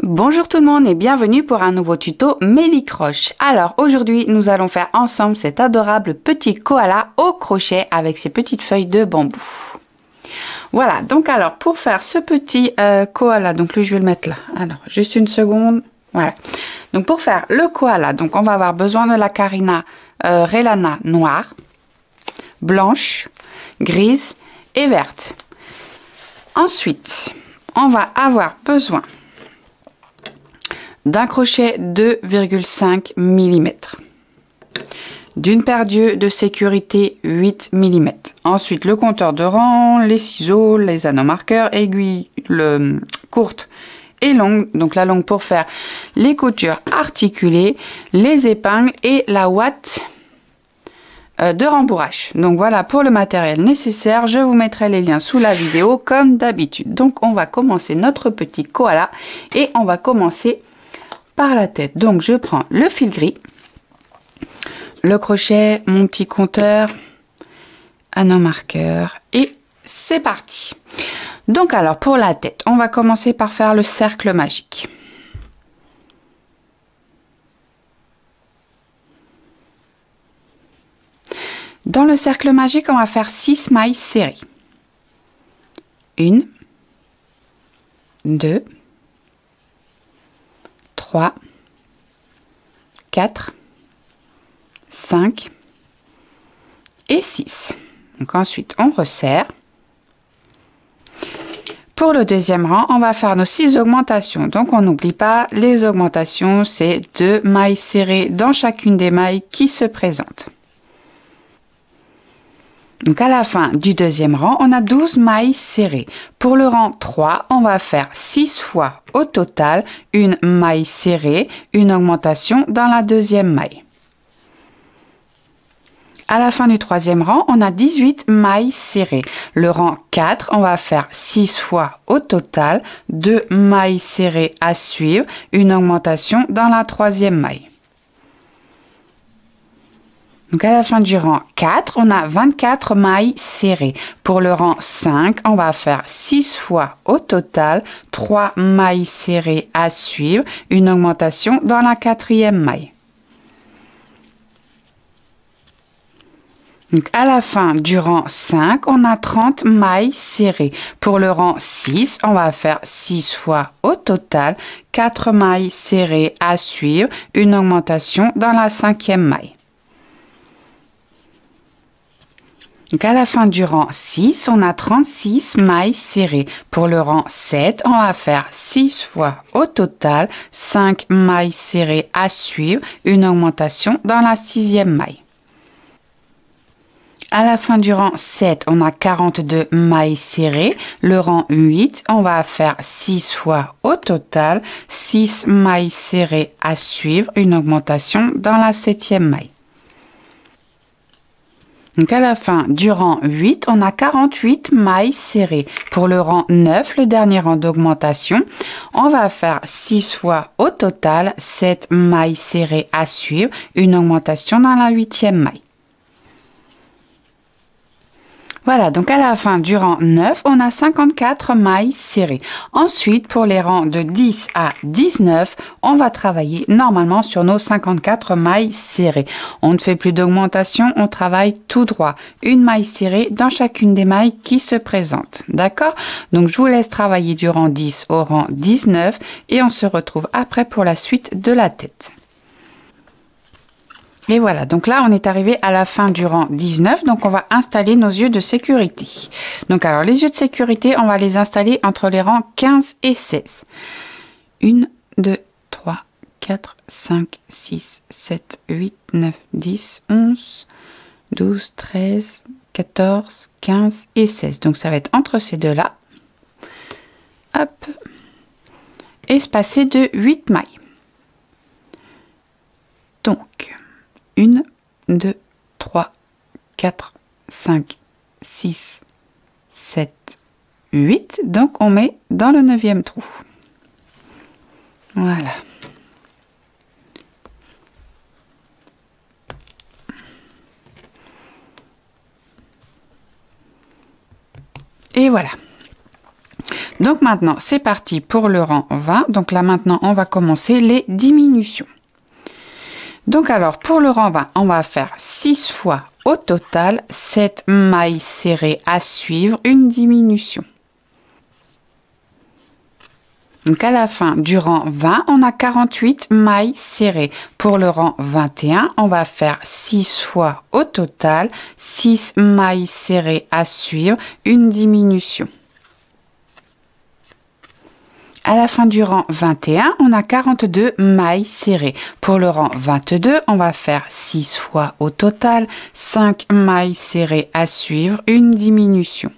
Bonjour tout le monde et bienvenue pour un nouveau tuto Mélicroche. Alors aujourd'hui nous allons faire ensemble cet adorable petit koala au crochet avec ses petites feuilles de bambou. Voilà, donc alors pour faire ce petit koala, donc lui je vais le mettre là, alors juste une seconde, voilà. Donc pour faire le koala, donc on va avoir besoin de la carina Relana noire, blanche, grise et verte. Ensuite, on va avoir besoin d'un crochet 2,5 mm, d'une paire d'yeux de sécurité 8 mm. Ensuite, le compteur de rang, les ciseaux, les anneaux marqueurs, aiguilles courtes et longues, donc la longue pour faire les coutures articulées, les épingles et la ouate de rembourrage. Donc voilà pour le matériel nécessaire. Je vous mettrai les liens sous la vidéo comme d'habitude. Donc on va commencer notre petit koala et on va commencer par la tête. Donc je prends le fil gris, le crochet, mon petit compteur, anneau marqueur et c'est parti. Donc alors pour la tête, on va commencer par faire le cercle magique. Dans le cercle magique, on va faire 6 mailles serrées. 1, 2, 3, 4, 5 et 6. Donc ensuite, on resserre. Pour le deuxième rang, on va faire nos 6 augmentations. Donc on n'oublie pas, les augmentations, c'est 2 mailles serrées dans chacune des mailles qui se présentent. Donc à la fin du deuxième rang, on a 12 mailles serrées. Pour le rang 3, on va faire 6 fois au total une maille serrée, une augmentation dans la deuxième maille. À la fin du troisième rang, on a 18 mailles serrées. Le rang 4, on va faire 6 fois au total 2 mailles serrées à suivre, une augmentation dans la troisième maille. Donc à la fin du rang 4, on a 24 mailles serrées. Pour le rang 5, on va faire 6 fois au total 3 mailles serrées à suivre, une augmentation dans la quatrième maille. Donc à la fin du rang 5, on a 30 mailles serrées. Pour le rang 6, on va faire 6 fois au total 4 mailles serrées à suivre, une augmentation dans la cinquième maille. Donc à la fin du rang 6, on a 36 mailles serrées. Pour le rang 7, on va faire 6 fois au total 5 mailles serrées à suivre, une augmentation dans la sixième maille. À la fin du rang 7, on a 42 mailles serrées. Le rang 8, on va faire 6 fois au total 6 mailles serrées à suivre, une augmentation dans la septième maille. Donc à la fin du rang 8, on a 48 mailles serrées. Pour le rang 9, le dernier rang d'augmentation, on va faire 6 fois au total 7 mailles serrées à suivre, une augmentation dans la huitième maille. Voilà, donc à la fin du rang 9, on a 54 mailles serrées. Ensuite, pour les rangs de 10 à 19, on va travailler normalement sur nos 54 mailles serrées. On ne fait plus d'augmentation, on travaille tout droit. Une maille serrée dans chacune des mailles qui se présentent. D'accord? Donc, je vous laisse travailler du rang 10 au rang 19 et on se retrouve après pour la suite de la tête. Et voilà, donc là, on est arrivé à la fin du rang 19, donc on va installer nos yeux de sécurité. Donc alors, les yeux de sécurité, on va les installer entre les rangs 15 et 16. 1, 2, 3, 4, 5, 6, 7, 8, 9, 10, 11, 12, 13, 14, 15 et 16. Donc ça va être entre ces deux-là. Hop. Espacé de 8 mailles. Donc 1, 2, 3, 4, 5, 6, 7, 8. Donc, on met dans le 9e trou. Voilà. Et voilà. Donc maintenant, c'est parti pour le rang 20. Donc là maintenant, on va commencer les diminutions. Donc alors, pour le rang 20, on va faire 6 fois au total 7 mailles serrées à suivre, une diminution. Donc à la fin du rang 20, on a 48 mailles serrées. Pour le rang 21, on va faire 6 fois au total 6 mailles serrées à suivre, une diminution. À la fin du rang 21, on a 42 mailles serrées. Pour le rang 22, on va faire 6 fois au total 5 mailles serrées à suivre, une diminution.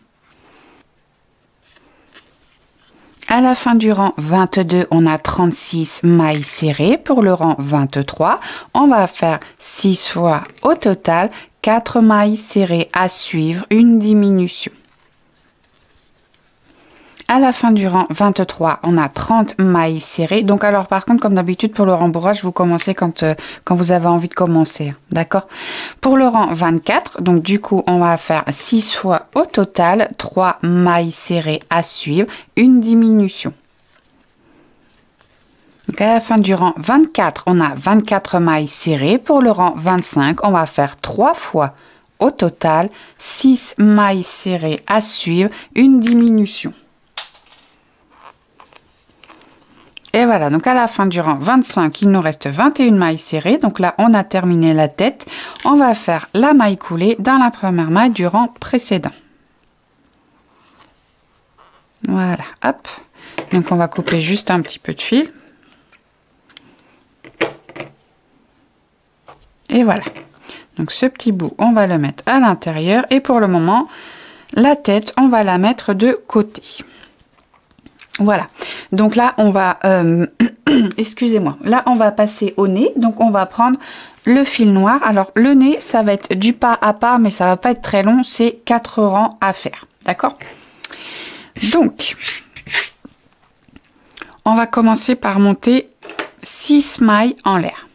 À la fin du rang 22, on a 36 mailles serrées. Pour le rang 23, on va faire 6 fois au total 4 mailles serrées à suivre, une diminution. À la fin du rang 23, on a 30 mailles serrées. Donc alors par contre, comme d'habitude pour le rembourrage, vous commencez quand vous avez envie de commencer. D'accord? Pour le rang 24, donc du coup, on va faire 6 fois au total 3 mailles serrées à suivre, une diminution. Donc à la fin du rang 24, on a 24 mailles serrées. Pour le rang 25, on va faire 3 fois au total 6 mailles serrées à suivre, une diminution. Et voilà, donc à la fin du rang 25, il nous reste 21 mailles serrées. Donc là, on a terminé la tête. On va faire la maille coulée dans la première maille du rang précédent. Voilà, hop. Donc on va couper juste un petit peu de fil. Et voilà. Donc ce petit bout, on va le mettre à l'intérieur. Et pour le moment, la tête, on va la mettre de côté. Voilà, donc là on va, excusez-moi, là on va passer au nez, donc on va prendre le fil noir. Alors le nez, ça va être du pas à pas, mais ça va pas être très long, c'est 4 rangs à faire, d'accord? Donc, on va commencer par monter 6 mailles en l'air.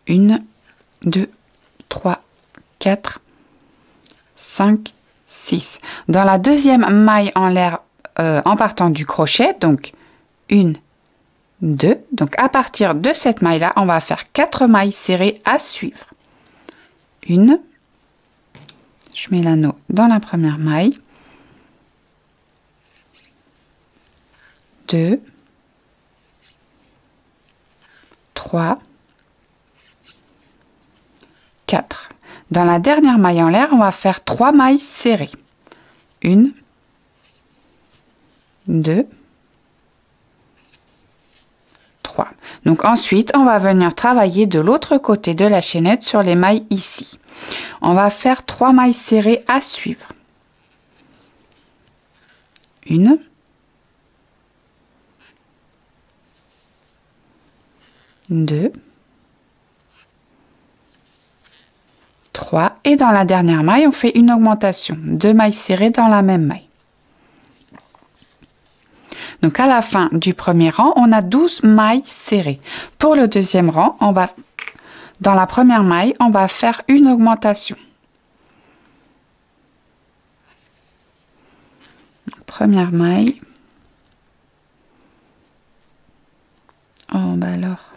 Une, 2, 3, 4, 5, 6. Dans la deuxième maille en l'air en partant du crochet, donc 1, 2. Donc à partir de cette maille-là, on va faire 4 mailles serrées à suivre. 1, je mets l'anneau dans la première maille. 2, 3, 4. Dans la dernière maille en l'air, on va faire 3 mailles serrées. 1, 2, 3. Donc ensuite, on va venir travailler de l'autre côté de la chaînette sur les mailles ici. On va faire 3 mailles serrées à suivre. 1, 2, 3, et dans la dernière maille, on fait une augmentation, 2 mailles serrées dans la même maille. Donc à la fin du premier rang, on a 12 mailles serrées. Pour le deuxième rang, dans la première maille, on va faire une augmentation. Première maille. Oh, bah alors.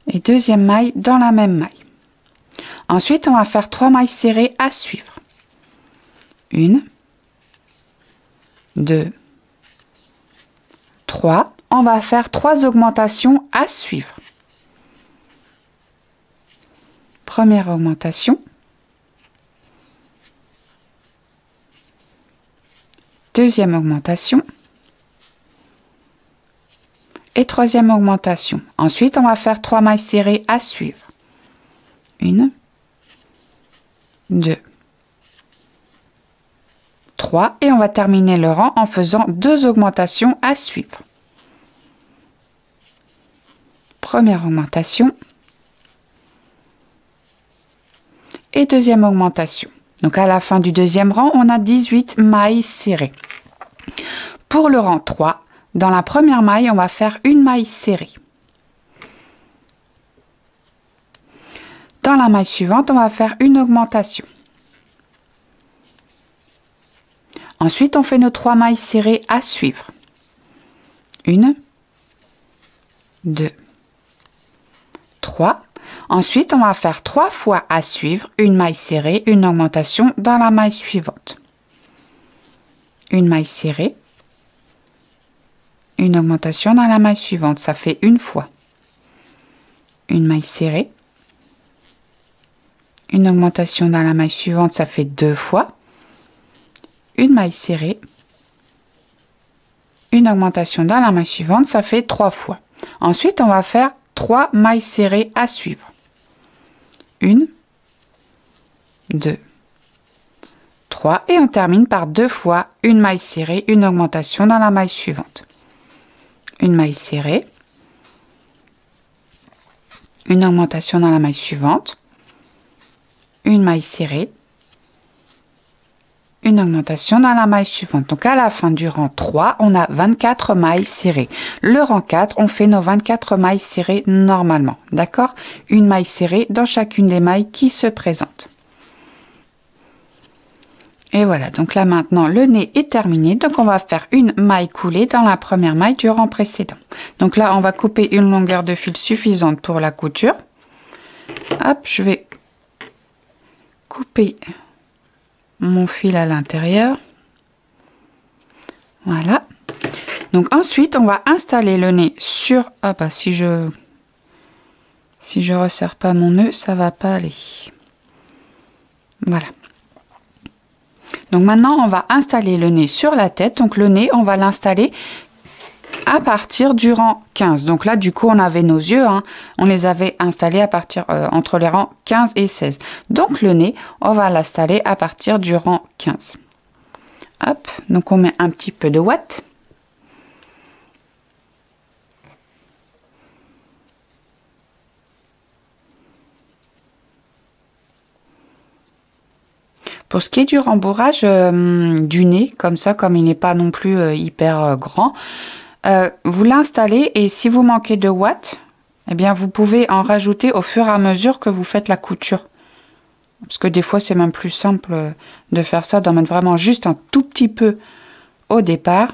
Et deuxième maille dans la même maille. Ensuite, on va faire 3 mailles serrées à suivre. 1, 2, 3. On va faire 3 augmentations à suivre. Première augmentation. Deuxième augmentation. Et troisième augmentation. Ensuite, on va faire 3 mailles serrées à suivre. 1, 2, 3. Et on va terminer le rang en faisant 2 augmentations à suivre. Première augmentation. Et deuxième augmentation. Donc à la fin du deuxième rang, on a 18 mailles serrées. Pour le rang 3, dans la première maille, on va faire une maille serrée. Dans la maille suivante, on va faire une augmentation. Ensuite, on fait nos 3 mailles serrées à suivre. 1, 2, 3. Ensuite, on va faire 3 fois à suivre, une maille serrée, une augmentation dans la maille suivante. Une maille serrée, une augmentation dans la maille suivante, ça fait une fois. Une maille serrée, une augmentation dans la maille suivante, ça fait 2 fois. Une maille serrée, une augmentation dans la maille suivante, ça fait 3 fois. Ensuite, on va faire 3 mailles serrées à suivre. 1, 2, 3 et on termine par 2 fois une maille serrée, une augmentation dans la maille suivante. Une maille serrée, une augmentation dans la maille suivante, une maille serrée, une augmentation dans la maille suivante. Donc à la fin du rang 3, on a 24 mailles serrées. Le rang 4, on fait nos 24 mailles serrées normalement. D'accord? Une maille serrée dans chacune des mailles qui se présentent. Et voilà, donc là maintenant le nez est terminé, donc on va faire une maille coulée dans la première maille du rang précédent. Donc là on va couper une longueur de fil suffisante pour la couture. Hop, je vais couper mon fil à l'intérieur. Voilà. Donc ensuite on va installer le nez sur... Ah bah si je resserre pas mon nœud, ça va pas aller. Voilà. Donc maintenant, on va installer le nez sur la tête. Donc le nez, on va l'installer à partir du rang 15. Donc là, du coup, on avait nos yeux. Hein, on les avait installés à partir entre les rangs 15 et 16. Donc le nez, on va l'installer à partir du rang 15. Hop, donc on met un petit peu de ouate. Pour ce qui est du rembourrage du nez, comme ça, comme il n'est pas non plus hyper grand, vous l'installez et si vous manquez de ouate, eh bien vous pouvez en rajouter au fur et à mesure que vous faites la couture. Parce que des fois, c'est même plus simple de faire ça, d'en mettre vraiment juste un tout petit peu au départ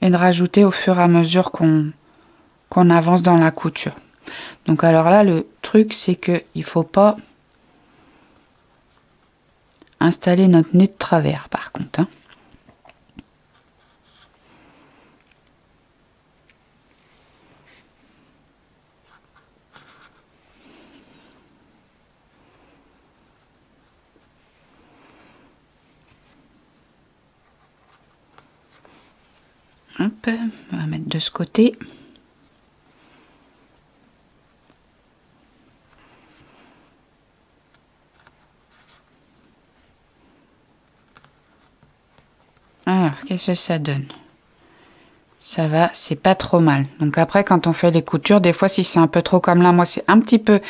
et de rajouter au fur et à mesure qu'on avance dans la couture. Donc alors là, le truc, c'est que il faut pas installer notre nez de travers par contre. Hein. Hop, on va mettre de ce côté. Alors, qu'est-ce que ça donne? Ça va, c'est pas trop mal. Donc après, quand on fait les coutures, des fois, si c'est un peu trop comme là, moi, c'est un petit peu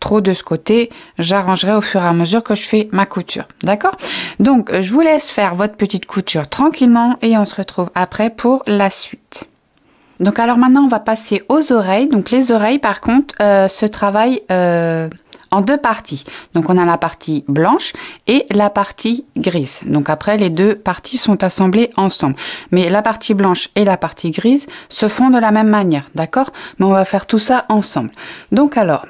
trop de ce côté, j'arrangerai au fur et à mesure que je fais ma couture. D'accord? Donc, je vous laisse faire votre petite couture tranquillement et on se retrouve après pour la suite. Donc alors maintenant, on va passer aux oreilles. Donc les oreilles, par contre, se travaillent en 2 parties. Donc on a la partie blanche et la partie grise. Donc après, les 2 parties sont assemblées ensemble. Mais la partie blanche et la partie grise se font de la même manière, d'accord? Mais on va faire tout ça ensemble. Donc alors,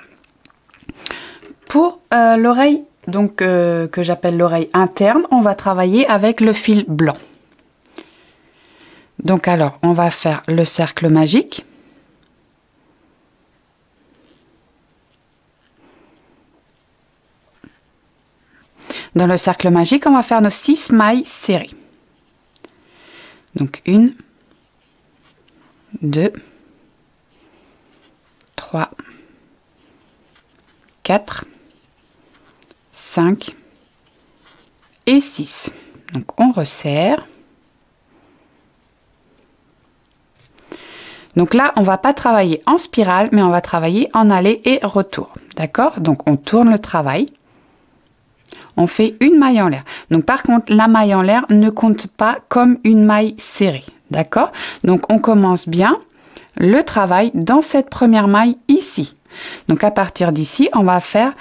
pour l'oreille, donc que j'appelle l'oreille interne, on va travailler avec le fil blanc. Donc alors, on va faire le cercle magique. Dans le cercle magique, on va faire nos 6 mailles serrées. Donc 1, 2, 3, 4, 5 et 6. Donc on resserre. Donc là, on va pas travailler en spirale, mais on va travailler en aller et retour. D'accord? Donc on tourne le travail. On fait une maille en l'air. Donc par contre, la maille en l'air ne compte pas comme une maille serrée. D'accord? Donc on commence bien le travail dans cette première maille ici. Donc à partir d'ici, on va faire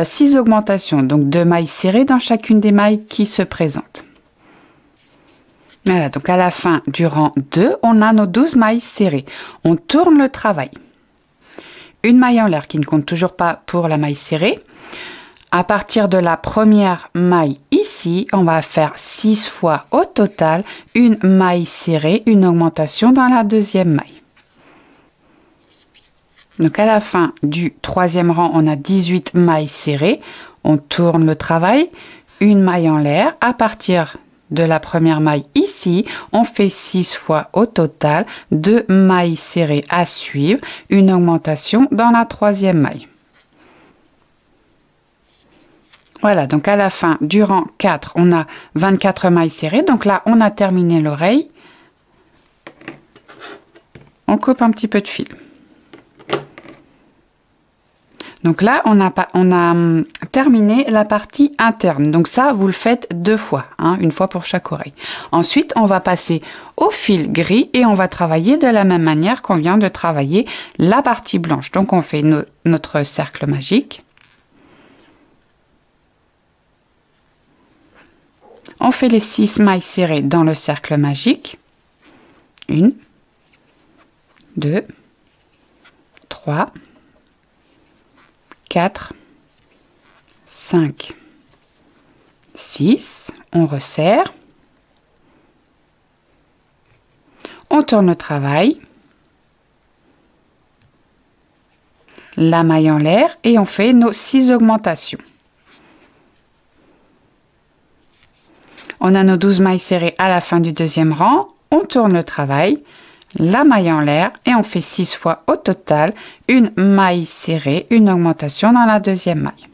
6 augmentations, donc 2 mailles serrées dans chacune des mailles qui se présentent. Voilà, donc à la fin du rang 2, on a nos 12 mailles serrées. On tourne le travail. Une maille en l'air qui ne compte toujours pas pour la maille serrée. À partir de la première maille ici, on va faire 6 fois au total une maille serrée, une augmentation dans la deuxième maille. Donc à la fin du troisième rang, on a 18 mailles serrées. On tourne le travail, une maille en l'air. À partir de la première maille ici, on fait 6 fois au total 2 mailles serrées à suivre, une augmentation dans la troisième maille. Voilà, donc à la fin du rang 4, on a 24 mailles serrées. Donc là, on a terminé l'oreille. On coupe un petit peu de fil. Donc là, on a terminé la partie interne. Donc ça, vous le faites 2 fois, hein, une fois pour chaque oreille. Ensuite, on va passer au fil gris et on va travailler de la même manière qu'on vient de travailler la partie blanche. Donc on fait notre cercle magique. On fait les 6 mailles serrées dans le cercle magique. 1, 2, 3, 4, 5, 6. On resserre. On tourne le travail. La maille en l'air et on fait nos 6 augmentations. On a nos 12 mailles serrées à la fin du deuxième rang. On tourne le travail, la maille en l'air et on fait 6 fois au total une maille serrée, une augmentation dans la deuxième maille.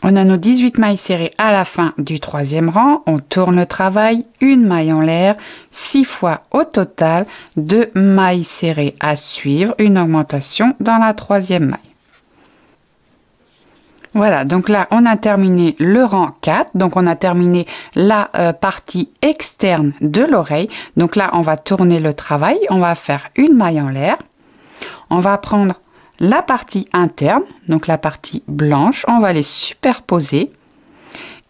On a nos 18 mailles serrées à la fin du troisième rang. On tourne le travail, une maille en l'air, 6 fois au total 2 mailles serrées à suivre, une augmentation dans la troisième maille. Voilà, donc là, on a terminé le rang 4. Donc, on a terminé la partie externe de l'oreille. Donc là, on va tourner le travail. On va faire une maille en l'air. On va prendre la partie interne, donc la partie blanche. On va les superposer.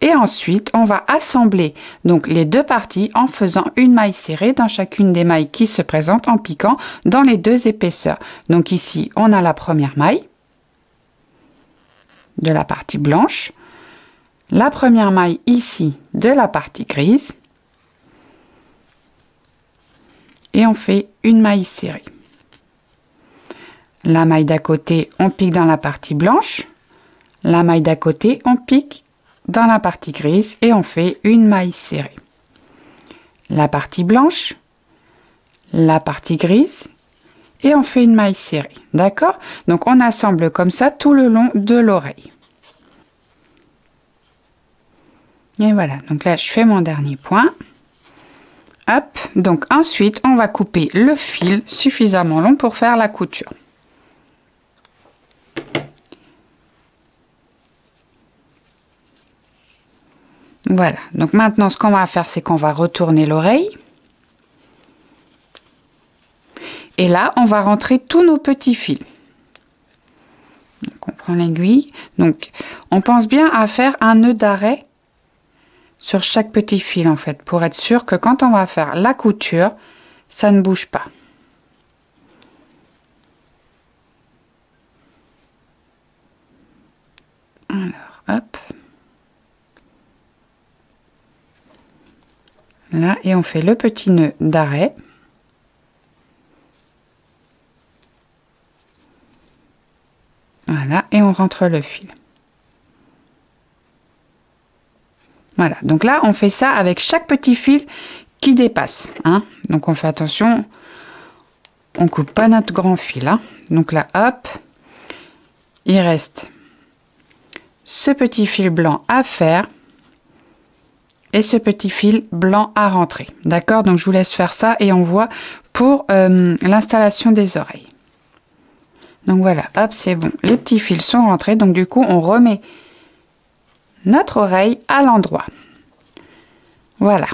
Et ensuite, on va assembler donc les deux parties en faisant une maille serrée dans chacune des mailles qui se présentent en piquant dans les deux épaisseurs. Donc ici, on a la première maille de la partie blanche, la première maille ici de la partie grise et on fait une maille serrée. La maille d'à côté, on pique dans la partie blanche, la maille d'à côté, on pique dans la partie grise et on fait une maille serrée. La partie blanche, la partie grise et on fait une maille serrée. D'accord? Donc on assemble comme ça tout le long de l'oreille. Et voilà, donc là je fais mon dernier point. Hop, donc ensuite on va couper le fil suffisamment long pour faire la couture. Voilà, donc maintenant ce qu'on va faire, c'est qu'on va retourner l'oreille. Et là, on va rentrer tous nos petits fils. Donc on prend l'aiguille. Donc on pense bien à faire un nœud d'arrêt sur chaque petit fil en fait, pour être sûr que quand on va faire la couture, ça ne bouge pas. Alors, hop. Là, et on fait le petit nœud d'arrêt. Voilà, et on rentre le fil. Voilà, donc là, on fait ça avec chaque petit fil qui dépasse, hein. Donc, on fait attention, on coupe pas notre grand fil, hein. Donc là, hop, il reste ce petit fil blanc à faire et ce petit fil blanc à rentrer. D'accord? Donc, je vous laisse faire ça et on voit pour l'installation des oreilles. Donc voilà, hop, c'est bon. Les petits fils sont rentrés. Donc du coup, on remet notre oreille à l'endroit. Voilà.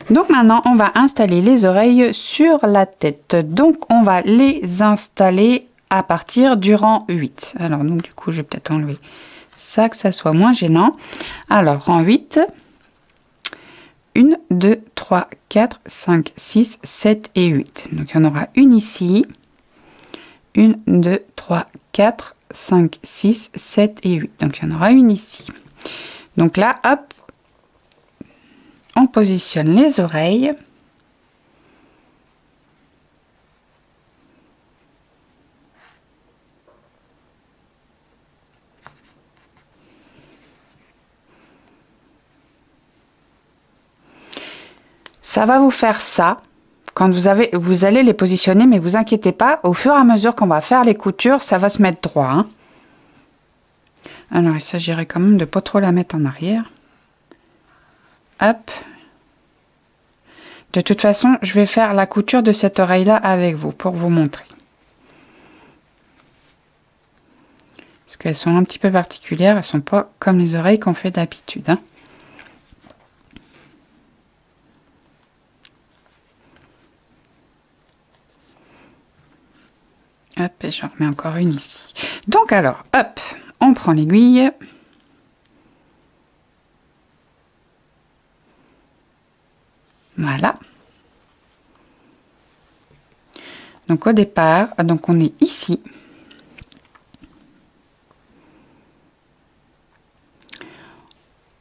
Donc maintenant, on va installer les oreilles sur la tête. Donc on va les installer à partir du rang 8. Alors donc du coup, je vais peut-être enlever ça, que ça soit moins gênant. Alors rang 8. 1, 2, 3, 4, 5, 6, 7 et 8. Donc il y en aura une ici. 1, 2, 3, 4, 5, 6, 7 et 8. Donc il y en aura une ici. Donc là, hop, on positionne les oreilles. Ça va vous faire ça quand vous allez les positionner, mais vous inquiétez pas, au fur et à mesure qu'on va faire les coutures, ça va se mettre droit. Hein. Alors il s'agirait quand même de pas trop la mettre en arrière. Hop. De toute façon, je vais faire la couture de cette oreille-là avec vous pour vous montrer. Parce qu'elles sont un petit peu particulières, elles sont pas comme les oreilles qu'on fait d'habitude. Hein. Hop, et j'en remets encore une ici. Donc alors, hop, on prend l'aiguille. Voilà. Donc au départ, donc on est ici.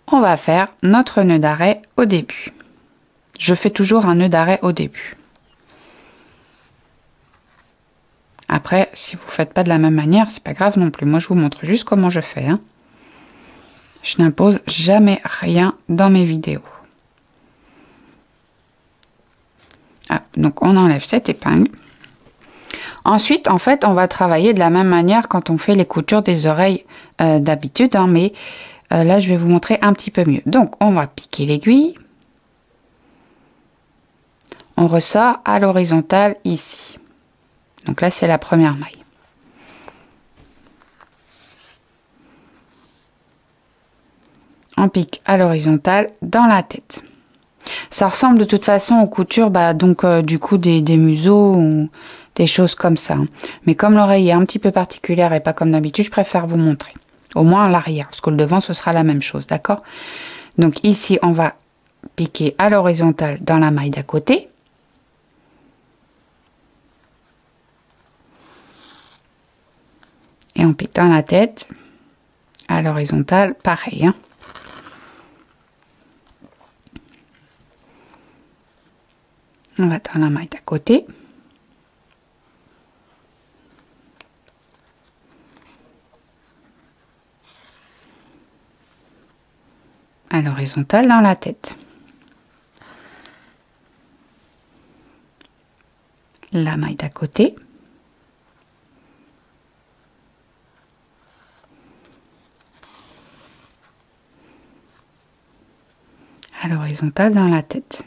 On va faire notre nœud d'arrêt au début. Je fais toujours un nœud d'arrêt au début. Après, si vous ne faites pas de la même manière, c'est pas grave non plus. Moi, je vous montre juste comment je fais. Hein. Je n'impose jamais rien dans mes vidéos. Ah, donc, on enlève cette épingle. Ensuite, en fait, on va travailler de la même manière quand on fait les coutures des oreilles d'habitude. Hein, mais là, je vais vous montrer un petit peu mieux. Donc, on va piquer l'aiguille. On ressort à l'horizontale ici. Donc là, c'est la première maille. On pique à l'horizontale dans la tête. Ça ressemble de toute façon aux coutures, du coup, des museaux ou des choses comme ça. Mais comme l'oreille est un petit peu particulière et pas comme d'habitude, je préfère vous montrer. Au moins à l'arrière, parce que le devant, ce sera la même chose, d'accord? Donc ici, on va piquer à l'horizontale dans la maille d'à côté. Et on pique dans la tête, à l'horizontale, pareil. Hein. On va dans la maille d'à côté. À l'horizontale dans la tête. La maille d'à côté. À l'horizontale dans la tête.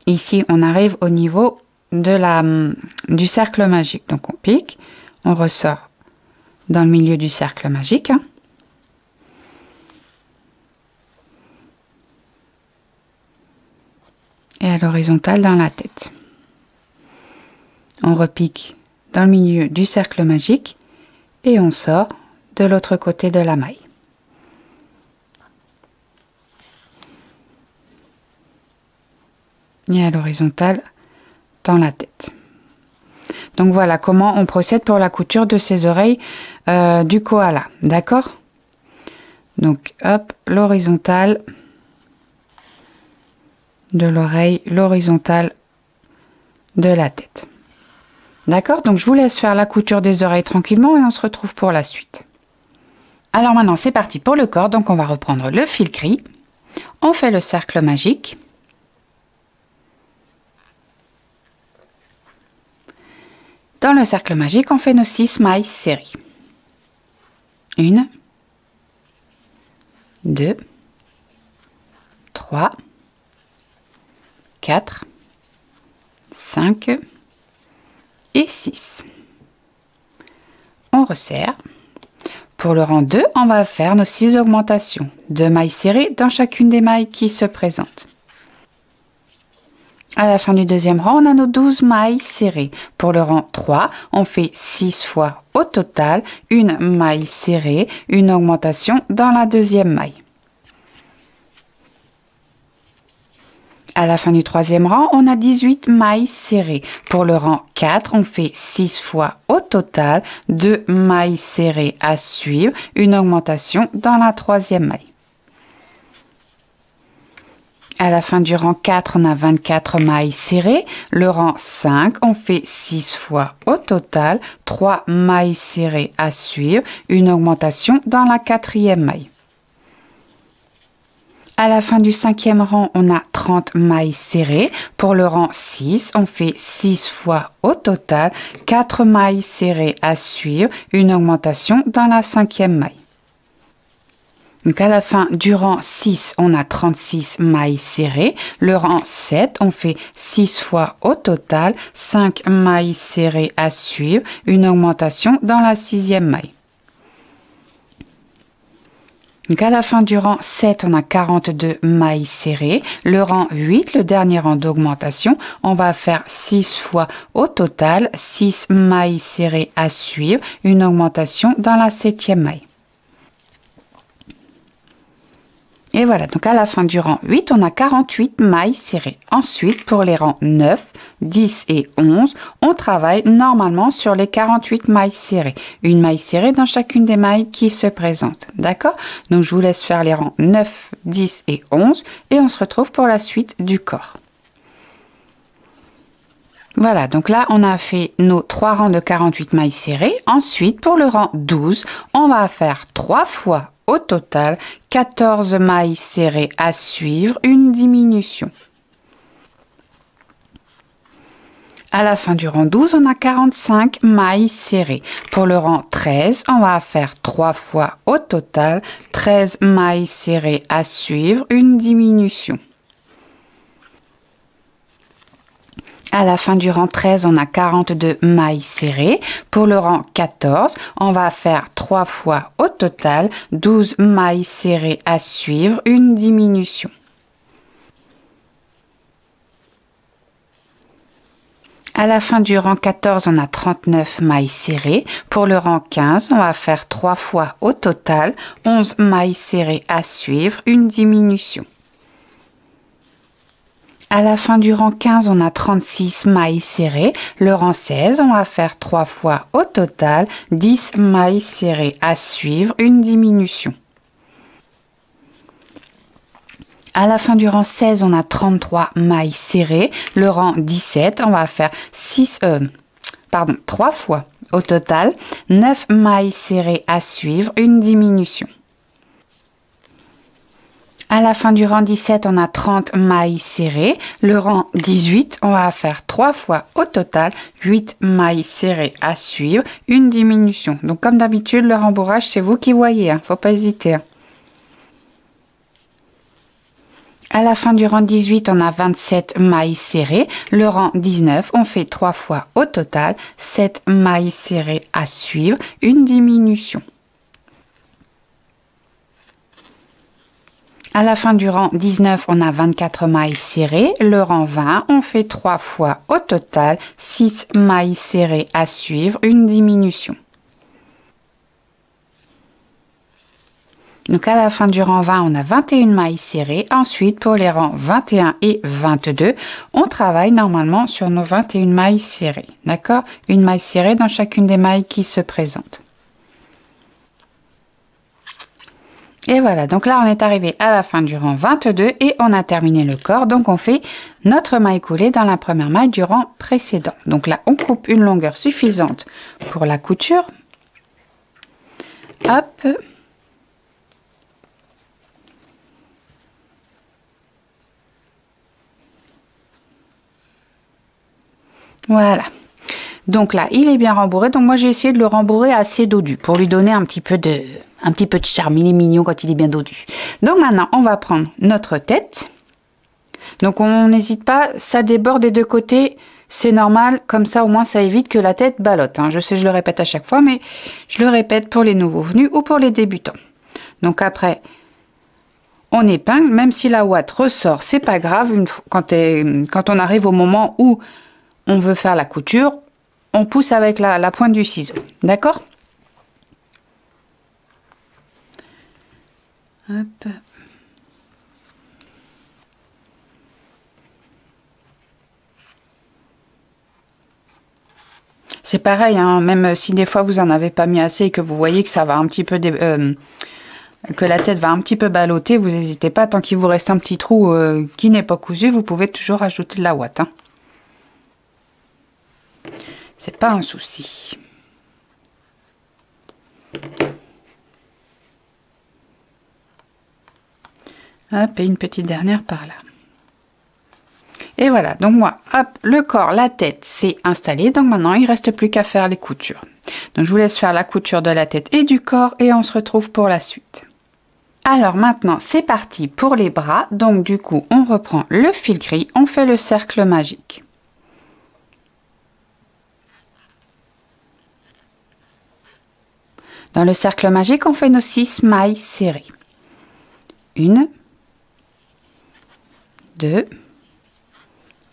Ici, on arrive au niveau de du cercle magique. Donc, on pique, on ressort dans le milieu du cercle magique. Hein. Et à l'horizontale dans la tête. On repique dans le milieu du cercle magique et on sort de l'autre côté de la maille. Et à l'horizontale dans la tête. Donc voilà comment on procède pour la couture de ces oreilles du koala, d'accord? Donc hop, l'horizontale de l'oreille, l'horizontale de la tête. D'accord? Donc je vous laisse faire la couture des oreilles tranquillement et on se retrouve pour la suite. Alors maintenant c'est parti pour le corps, donc on va reprendre le fil gris. On fait le cercle magique. Dans le cercle magique, on fait nos 6 mailles serrées. 1, 2, 3, 4, 5 et 6. On resserre. Pour le rang 2, on va faire nos 6 augmentations. 2 mailles serrées dans chacune des mailles qui se présentent. À la fin du deuxième rang, on a nos 12 mailles serrées. Pour le rang 3, on fait 6 fois au total une maille serrée, une augmentation dans la deuxième maille. À la fin du troisième rang, on a 18 mailles serrées. Pour le rang 4, on fait 6 fois au total 2 mailles serrées à suivre, une augmentation dans la troisième maille. À la fin du rang 4, on a 24 mailles serrées. Le rang 5, on fait 6 fois au total 3 mailles serrées à suivre, une augmentation dans la quatrième maille. À la fin du cinquième rang, on a 30 mailles serrées. Pour le rang 6, on fait 6 fois au total 4 mailles serrées à suivre, une augmentation dans la cinquième maille. Donc à la fin du rang 6, on a 36 mailles serrées. Le rang 7, on fait 6 fois au total 5 mailles serrées à suivre, une augmentation dans la sixième maille. Donc à la fin du rang 7, on a 42 mailles serrées. Le rang 8, le dernier rang d'augmentation, on va faire 6 fois au total 6 mailles serrées à suivre, une augmentation dans la septième maille. Et voilà, donc à la fin du rang 8, on a 48 mailles serrées. Ensuite, pour les rangs 9, 10 et 11, on travaille normalement sur les 48 mailles serrées. Une maille serrée dans chacune des mailles qui se présentent. D'accord? Donc, je vous laisse faire les rangs 9, 10 et 11 et on se retrouve pour la suite du corps. Voilà, donc là, on a fait nos 3 rangs de 48 mailles serrées. Ensuite, pour le rang 12, on va faire 3 fois au total 14 mailles serrées à suivre, une diminution. À la fin du rang 12, on a 45 mailles serrées. Pour le rang 13, on va faire 3 fois au total 13 mailles serrées à suivre, une diminution. À la fin du rang 13, on a 42 mailles serrées. Pour le rang 14, on va faire 3 fois au total 12 mailles serrées à suivre, une diminution. À la fin du rang 14, on a 39 mailles serrées. Pour le rang 15, on va faire 3 fois au total 11 mailles serrées à suivre, une diminution. À la fin du rang 15, on a 36 mailles serrées. Le rang 16, on va faire 3 fois au total 10 mailles serrées à suivre, une diminution. À la fin du rang 16, on a 33 mailles serrées. Le rang 17, on va faire 3 fois au total 9 mailles serrées à suivre, une diminution. À la fin du rang 17, on a 30 mailles serrées. Le rang 18, on va faire 3 fois au total 8 mailles serrées à suivre, une diminution. Donc comme d'habitude, le rembourrage, c'est vous qui voyez, hein, faut pas hésiter. À la fin du rang 18, on a 27 mailles serrées. Le rang 19, on fait 3 fois au total 7 mailles serrées à suivre, une diminution. À la fin du rang 19, on a 24 mailles serrées. Le rang 20, on fait 3 fois au total 6 mailles serrées à suivre, une diminution. Donc à la fin du rang 20, on a 21 mailles serrées. Ensuite, pour les rangs 21 et 22, on travaille normalement sur nos 21 mailles serrées. D'accord? Une maille serrée dans chacune des mailles qui se présentent. Et voilà, donc là, on est arrivé à la fin du rang 22 et on a terminé le corps. Donc, on fait notre maille coulée dans la première maille du rang précédent. Donc là, on coupe une longueur suffisante pour la couture. Hop. Voilà. Donc là, il est bien rembourré. Donc moi, j'ai essayé de le rembourrer assez dodu pour lui donner un petit peu de charme. Il est mignon quand il est bien dodu. Donc maintenant, on va prendre notre tête. Donc on n'hésite pas, ça déborde des deux côtés. c'est normal, comme ça au moins ça évite que la tête ballotte, hein. Je sais, je le répète à chaque fois, mais je le répète pour les nouveaux venus ou pour les débutants. Donc après, on épingle, même si la ouate ressort, c'est pas grave. Quand on arrive au moment où on veut faire la couture, on pousse avec la pointe du ciseau, d'accord? Hop. C'est pareil, hein, même si des fois vous en avez pas mis assez et que vous voyez que ça va un petit peu que la tête va un petit peu balloter, vous n'hésitez pas, tant qu'il vous reste un petit trou qui n'est pas cousu, vous pouvez toujours ajouter de la ouate, hein. C'est pas un souci. Hop, et une petite dernière par là. Et voilà, donc moi, hop, le corps, la tête, c'est installé. Donc maintenant, il ne reste plus qu'à faire les coutures. Donc je vous laisse faire la couture de la tête et du corps et on se retrouve pour la suite. Alors maintenant, c'est parti pour les bras. Donc du coup, on reprend le fil gris, on fait le cercle magique. Dans le cercle magique, on fait nos 6 mailles serrées. 1, 2,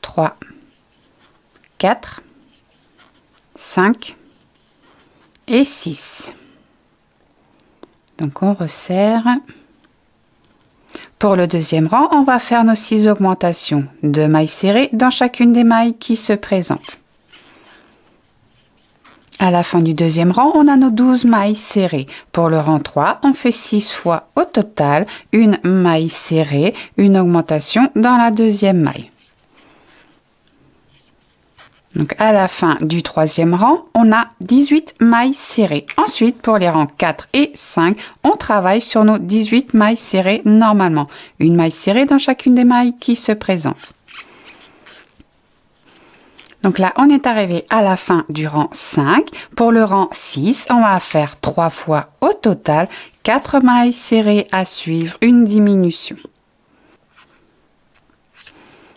3, 4, 5 et 6. Donc on resserre. Pour le deuxième rang, on va faire nos 6 augmentations de mailles serrées dans chacune des mailles qui se présentent. À la fin du deuxième rang, on a nos 12 mailles serrées. Pour le rang 3, on fait 6 fois au total une maille serrée, une augmentation dans la deuxième maille. Donc à la fin du troisième rang, on a 18 mailles serrées. Ensuite, pour les rangs 4 et 5, on travaille sur nos 18 mailles serrées normalement. Une maille serrée dans chacune des mailles qui se présentent. Donc là, on est arrivé à la fin du rang 5. Pour le rang 6, on va faire 3 fois au total 4 mailles serrées à suivre, une diminution.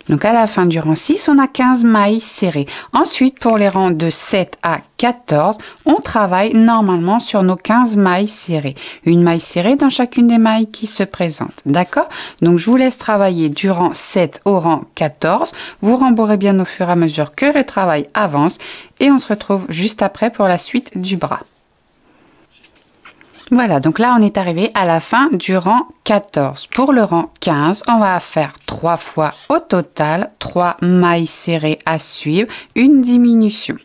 Donc à la fin du rang 6, on a 15 mailles serrées. Ensuite, pour les rangs de 7 à 14, on travaille normalement sur nos 15 mailles serrées. Une maille serrée dans chacune des mailles qui se présentent. D'accord? Donc je vous laisse travailler du rang 7 au rang 14. Vous rembourrez bien au fur et à mesure que le travail avance. Et on se retrouve juste après pour la suite du bras. Voilà, donc là on est arrivé à la fin du rang 14. Pour le rang 15, on va faire 3 fois au total 3 mailles serrées à suivre, une diminution.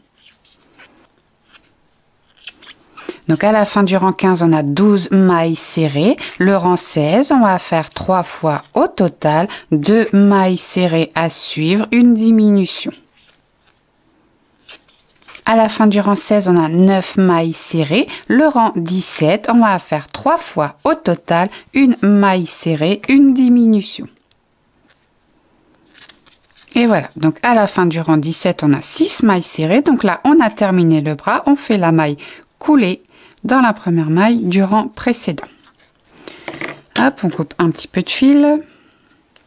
Donc à la fin du rang 15, on a 12 mailles serrées. Le rang 16, on va faire 3 fois au total 2 mailles serrées à suivre, une diminution. À la fin du rang 16, on a 9 mailles serrées. Le rang 17, on va faire 3 fois au total une maille serrée, une diminution. Et voilà, donc à la fin du rang 17, on a 6 mailles serrées. Donc là, on a terminé le bras. On fait la maille coulée dans la première maille du rang précédent. Hop, on coupe un petit peu de fil.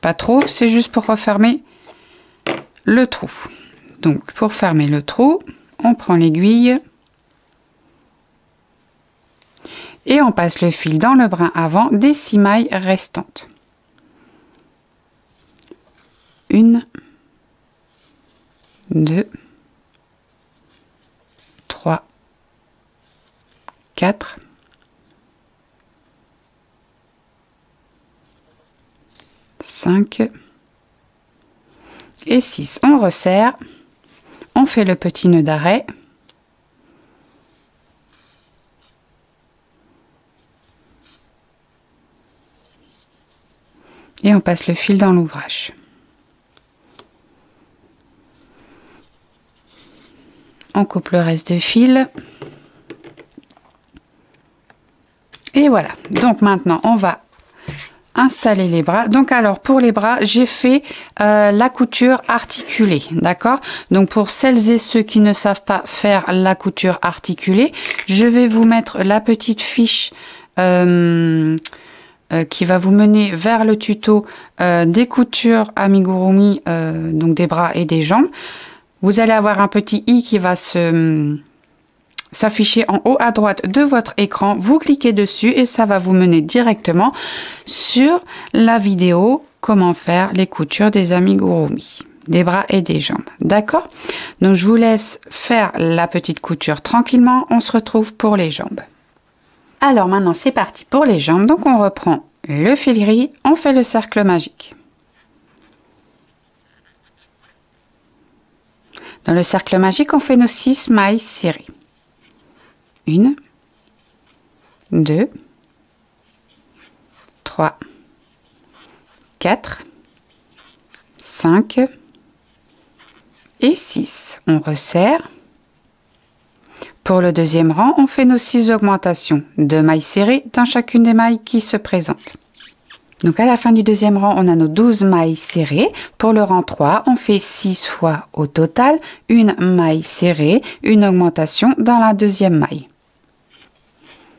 Pas trop, c'est juste pour refermer le trou. Donc pour fermer le trou, on prend l'aiguille et on passe le fil dans le brin avant des 6 mailles restantes. 1, 2, 3, 4, 5 et 6. On resserre. On fait le petit nœud d'arrêt. Et on passe le fil dans l'ouvrage. On coupe le reste de fil. Et voilà. Donc maintenant, on va installer les bras. Donc alors pour les bras, j'ai fait la couture articulée, d'accord? Donc pour celles et ceux qui ne savent pas faire la couture articulée, je vais vous mettre la petite fiche qui va vous mener vers le tuto des coutures amigurumi, donc des bras et des jambes. vous allez avoir un petit i qui va s'afficher en haut à droite de votre écran. Vous cliquez dessus et ça va vous mener directement sur la vidéo comment faire les coutures des amigurumi, des bras et des jambes. D'accord? Donc je vous laisse faire la petite couture tranquillement. On se retrouve pour les jambes. Alors maintenant c'est parti pour les jambes. Donc on reprend le fil gris, on fait le cercle magique. Dans le cercle magique, on fait nos 6 mailles serrées. 1, 2, 3, 4, 5 et 6. On resserre. Pour le deuxième rang, on fait nos 6 augmentations, 2 mailles serrées dans chacune des mailles qui se présentent. Donc à la fin du deuxième rang, on a nos 12 mailles serrées. Pour le rang 3, on fait 6 fois au total, une maille serrée, une augmentation dans la deuxième maille.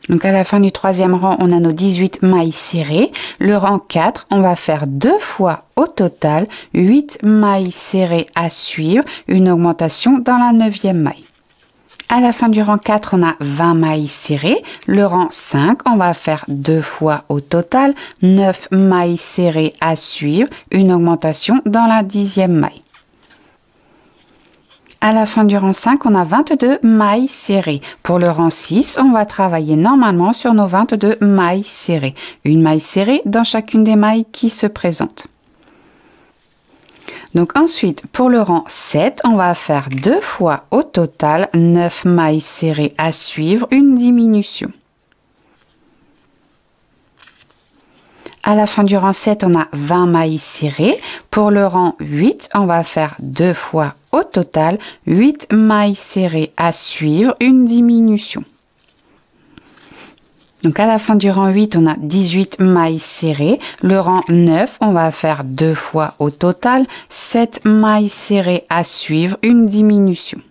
Donc à la fin du troisième rang, on a nos 18 mailles serrées. Le rang 4, on va faire 2 fois au total, 8 mailles serrées à suivre, une augmentation dans la 9e maille. À la fin du rang 4, on a 20 mailles serrées. Le rang 5, on va faire 2 fois au total, 9 mailles serrées à suivre, une augmentation dans la 10e maille. À la fin du rang 5, on a 22 mailles serrées. Pour le rang 6, on va travailler normalement sur nos 22 mailles serrées. Une maille serrée dans chacune des mailles qui se présentent. Donc ensuite, pour le rang 7, on va faire 2 fois au total 9 mailles serrées à suivre, une diminution. À la fin du rang 7, on a 20 mailles serrées. Pour le rang 8, on va faire 2 fois au total 8 mailles serrées à suivre, une diminution. Donc à la fin du rang 8, on a 18 mailles serrées. Le rang 9, on va faire 2 fois au total 7 mailles serrées à suivre, une diminution.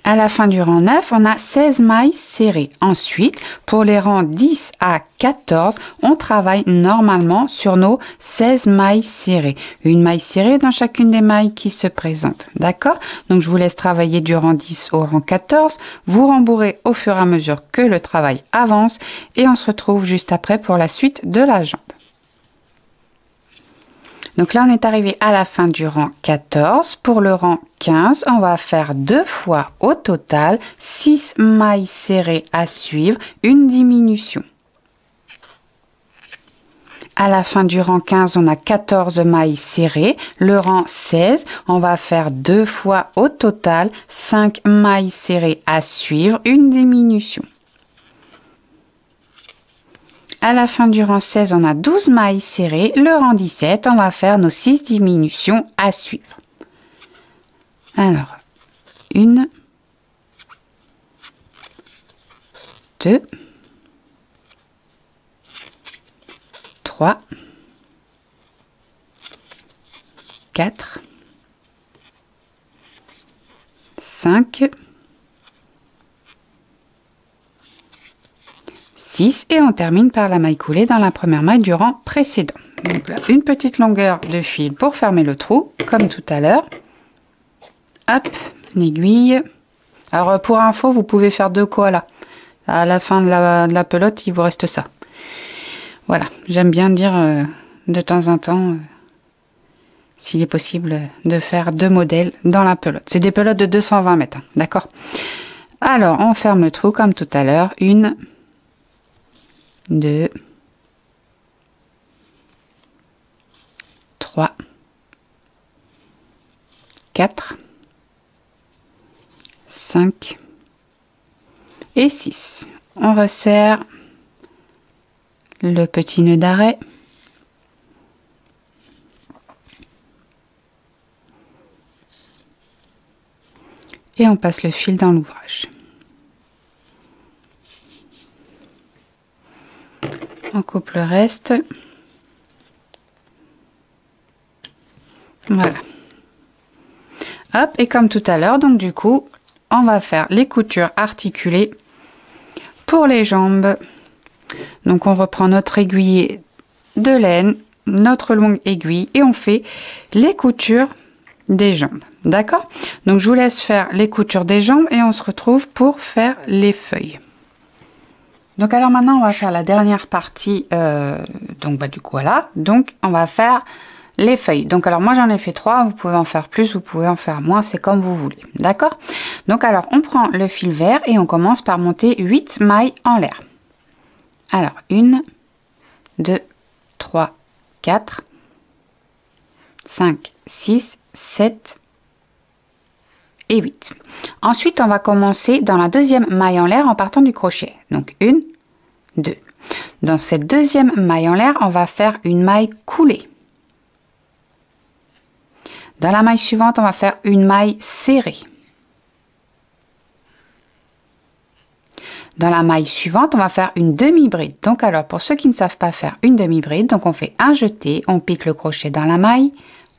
À la fin du rang 9, on a 16 mailles serrées. Ensuite, pour les rangs 10 à 14, on travaille normalement sur nos 16 mailles serrées. Une maille serrée dans chacune des mailles qui se présentent. D'accord? Donc, je vous laisse travailler du rang 10 au rang 14. Vous rembourrez au fur et à mesure que le travail avance. Et on se retrouve juste après pour la suite de la jambe. Donc là, on est arrivé à la fin du rang 14. Pour le rang 15, on va faire 2 fois au total 6 mailles serrées à suivre, une diminution. À la fin du rang 15, on a 14 mailles serrées. Le rang 16, on va faire 2 fois au total 5 mailles serrées à suivre, une diminution. À la fin du rang 16, on a 12 mailles serrées. Le rang 17, on va faire nos 6 diminutions à suivre. Alors, 1, 2, 3, 4, 5, 6 et on termine par la maille coulée dans la première maille du rang précédent. Donc là, une petite longueur de fil pour fermer le trou, comme tout à l'heure. Hop, une aiguille. Alors pour info, vous pouvez faire 2 koalas. À la fin de la pelote, il vous reste ça. Voilà, j'aime bien dire de temps en temps, s'il est possible, de faire 2 modèles dans la pelote. C'est des pelotes de 220 mètres, d'accord? Alors, on ferme le trou comme tout à l'heure. 1, 2, 3, 4, 5 et 6. On resserre le petit nœud d'arrêt. Et on passe le fil dans l'ouvrage. On coupe le reste. Voilà. Hop, et comme tout à l'heure, donc du coup, on va faire les coutures articulées pour les jambes. Donc on reprend notre aiguille de laine, notre longue aiguille, et on fait les coutures des jambes. D'accord? Donc je vous laisse faire les coutures des jambes et on se retrouve pour faire les feuilles. Donc alors maintenant on va faire la dernière partie, donc du coup voilà, donc on va faire les feuilles. Donc alors moi j'en ai fait 3, vous pouvez en faire plus, vous pouvez en faire moins, c'est comme vous voulez, d'accord? Donc alors on prend le fil vert et on commence par monter 8 mailles en l'air. Alors 1, 2, 3, 4, 5, 6, 7 et 8. Ensuite, on va commencer dans la deuxième maille en l'air en partant du crochet. Donc 1, 2. Dans cette deuxième maille en l'air, on va faire une maille coulée. Dans la maille suivante, on va faire une maille serrée. Dans la maille suivante, on va faire une demi-bride. Donc alors, pour ceux qui ne savent pas faire une demi-bride, donc on fait un jeté, on pique le crochet dans la maille,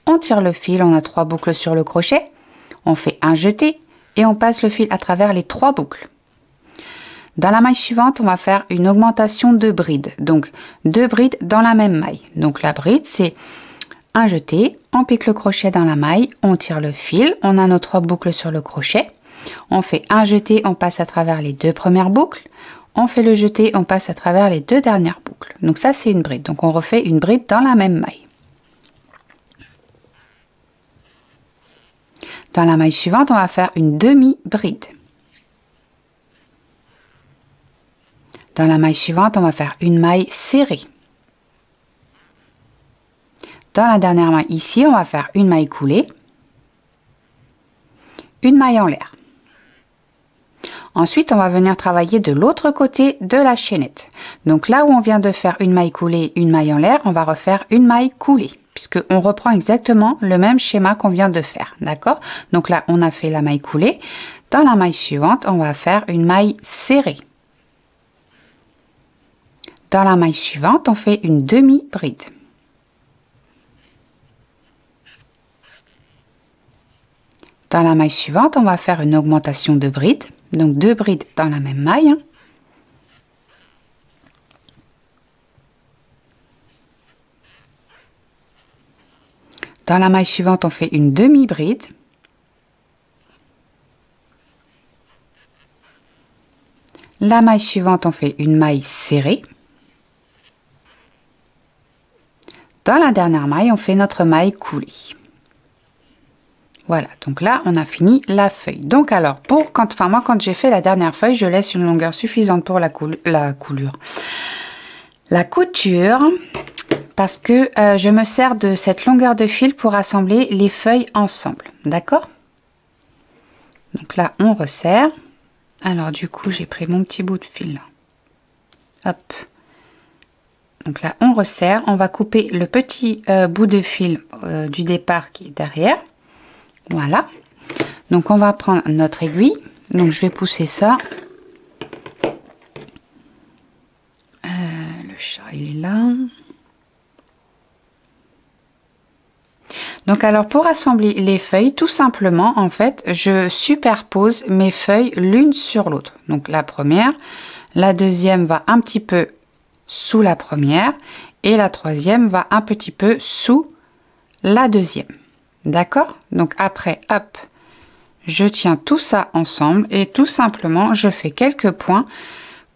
on tire le fil, on a 3 boucles sur le crochet, on fait un jeté et on passe le fil à travers les 3 boucles. Dans la maille suivante, on va faire une augmentation de bride. Donc 2 brides dans la même maille. Donc la bride, c'est un jeté, on pique le crochet dans la maille, on tire le fil, on a nos 3 boucles sur le crochet. On fait un jeté, on passe à travers les 2 premières boucles. On fait le jeté, on passe à travers les 2 dernières boucles. Donc ça, c'est une bride. Donc on refait une bride dans la même maille. Dans la maille suivante, on va faire une demi-bride. Dans la maille suivante, on va faire une maille serrée. Dans la dernière maille ici, on va faire une maille coulée, une maille en l'air. Ensuite, on va venir travailler de l'autre côté de la chaînette. Donc là où on vient de faire une maille coulée, une maille en l'air, on va refaire une maille coulée, puisque on reprend exactement le même schéma qu'on vient de faire, d'accord? Donc là, on a fait la maille coulée. Dans la maille suivante, on va faire une maille serrée. Dans la maille suivante, on fait une demi-bride. Dans la maille suivante, on va faire une augmentation de bride. Donc 2 brides dans la même maille. Dans la maille suivante, on fait une demi-bride. La maille suivante, on fait une maille serrée. Dans la dernière maille, on fait notre maille coulée. Voilà, donc là, on a fini la feuille. Donc alors, moi, quand j'ai fait la dernière feuille, je laisse une longueur suffisante pour la couture, parce que je me sers de cette longueur de fil pour assembler les feuilles ensemble, d'accord? Donc là, on resserre. Alors du coup, j'ai pris mon petit bout de fil. Hop. Donc là, on resserre. On va couper le petit bout de fil du départ qui est derrière. Voilà. Donc on va prendre notre aiguille. Donc je vais pousser ça. Le chat, il est là. Donc alors pour assembler les feuilles, tout simplement, en fait, je superpose mes feuilles l'une sur l'autre. Donc la première, la deuxième va un petit peu sous la première et la troisième va un petit peu sous la deuxième. D'accord? Donc après, hop, je tiens tout ça ensemble et tout simplement, je fais quelques points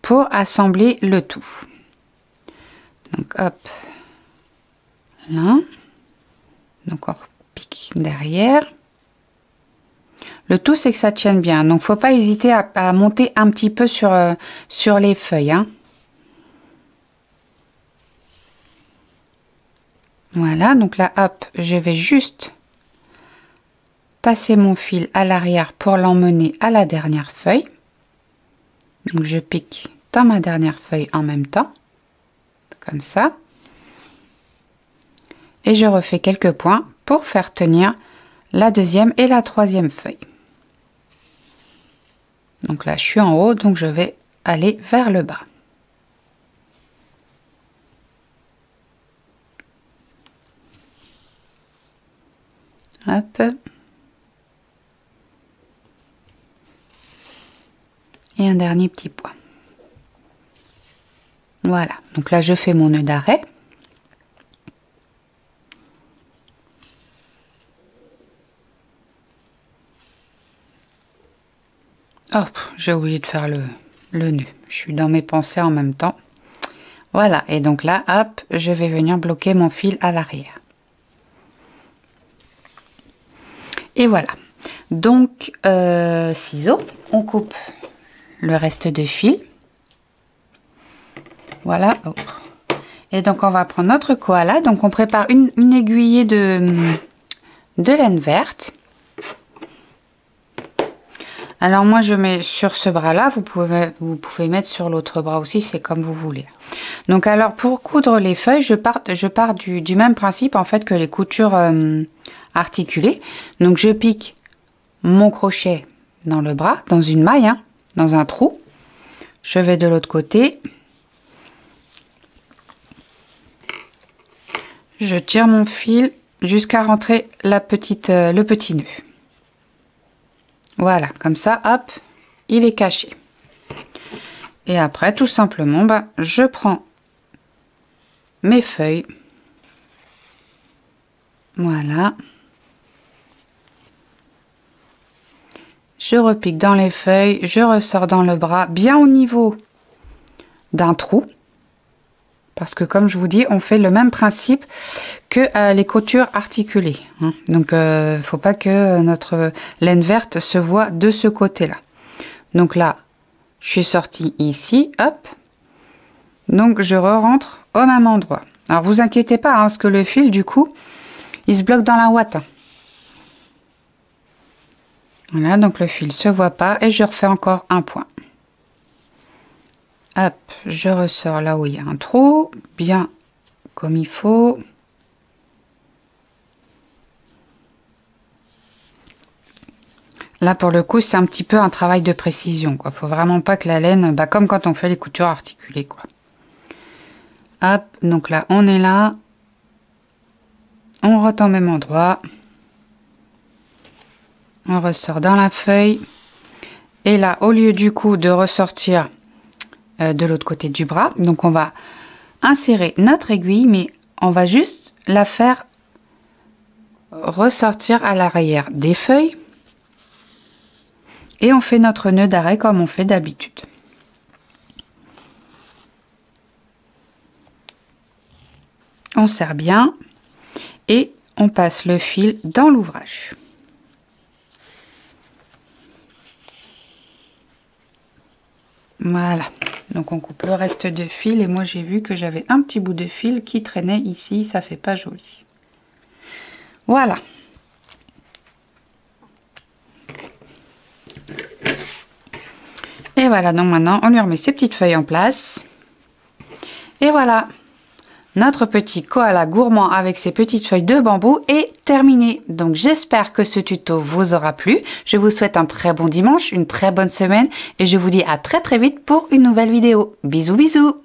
pour assembler le tout. Donc hop, là. Donc on repique derrière. Le tout, c'est que ça tienne bien. Donc faut pas hésiter à monter un petit peu sur les feuilles, hein. Voilà, donc là, hop, je vais juste passer mon fil à l'arrière pour l'emmener à la dernière feuille. Donc je pique dans ma dernière feuille en même temps, comme ça. Et je refais quelques points pour faire tenir la deuxième et la troisième feuille. Donc là, je suis en haut, donc je vais aller vers le bas. Hop. Et un dernier petit point. Voilà, donc là, je fais mon nœud d'arrêt. Oh, j'ai oublié de faire le nœud. Je suis dans mes pensées en même temps. Voilà, et donc là, hop, je vais venir bloquer mon fil à l'arrière. Et voilà. Donc, ciseaux, on coupe le reste de fil. Voilà. Oh. Et donc, on va prendre notre koala. Donc, on prépare une aiguillée de laine verte. Alors, moi, je mets sur ce bras-là. Vous pouvez mettre sur l'autre bras aussi. C'est comme vous voulez. Donc, alors, pour coudre les feuilles, je pars du même principe, en fait, que les coutures articulées. Donc, je pique mon crochet dans le bras, dans une maille, hein, dans un trou. Je vais de l'autre côté. Je tire mon fil jusqu'à rentrer le petit nœud. Voilà, comme ça, hop, il est caché. Et après, tout simplement, je prends mes feuilles. Voilà. Je repique dans les feuilles, je ressors dans le bras, bien au niveau d'un trou. Parce que comme je vous dis, on fait le même principe que les coutures articulées. Hein. Donc, faut pas que notre laine verte se voit de ce côté-là. Donc là, je suis sortie ici, hop. Donc, je re-rentre au même endroit. Alors, vous inquiétez pas, hein, parce que le fil, du coup, il se bloque dans la ouate. Voilà, donc le fil se voit pas et je refais encore un point. Hop, je ressors là où il y a un trou, bien comme il faut. Là, pour le coup, c'est un petit peu un travail de précision, quoi. Faut vraiment pas que la laine, comme quand on fait les coutures articulées, quoi. Hop, donc là, on est là. On rentre au même endroit. On ressort dans la feuille. Et là, au lieu du coup de ressortir de l'autre côté du bras, donc on va insérer notre aiguille, mais on va juste la faire ressortir à l'arrière des feuilles. Et on fait notre nœud d'arrêt comme on fait d'habitude. On serre bien et on passe le fil dans l'ouvrage. Voilà, donc on coupe le reste de fil et moi j'ai vu que j'avais un petit bout de fil qui traînait ici, ça fait pas joli. Voilà. Et voilà, donc maintenant on lui remet ses petites feuilles en place. Et voilà, notre petit koala gourmand avec ses petites feuilles de bambou est terminé. Donc j'espère que ce tuto vous aura plu. Je vous souhaite un très bon dimanche, une très bonne semaine et je vous dis à très vite pour une nouvelle vidéo. Bisous bisous.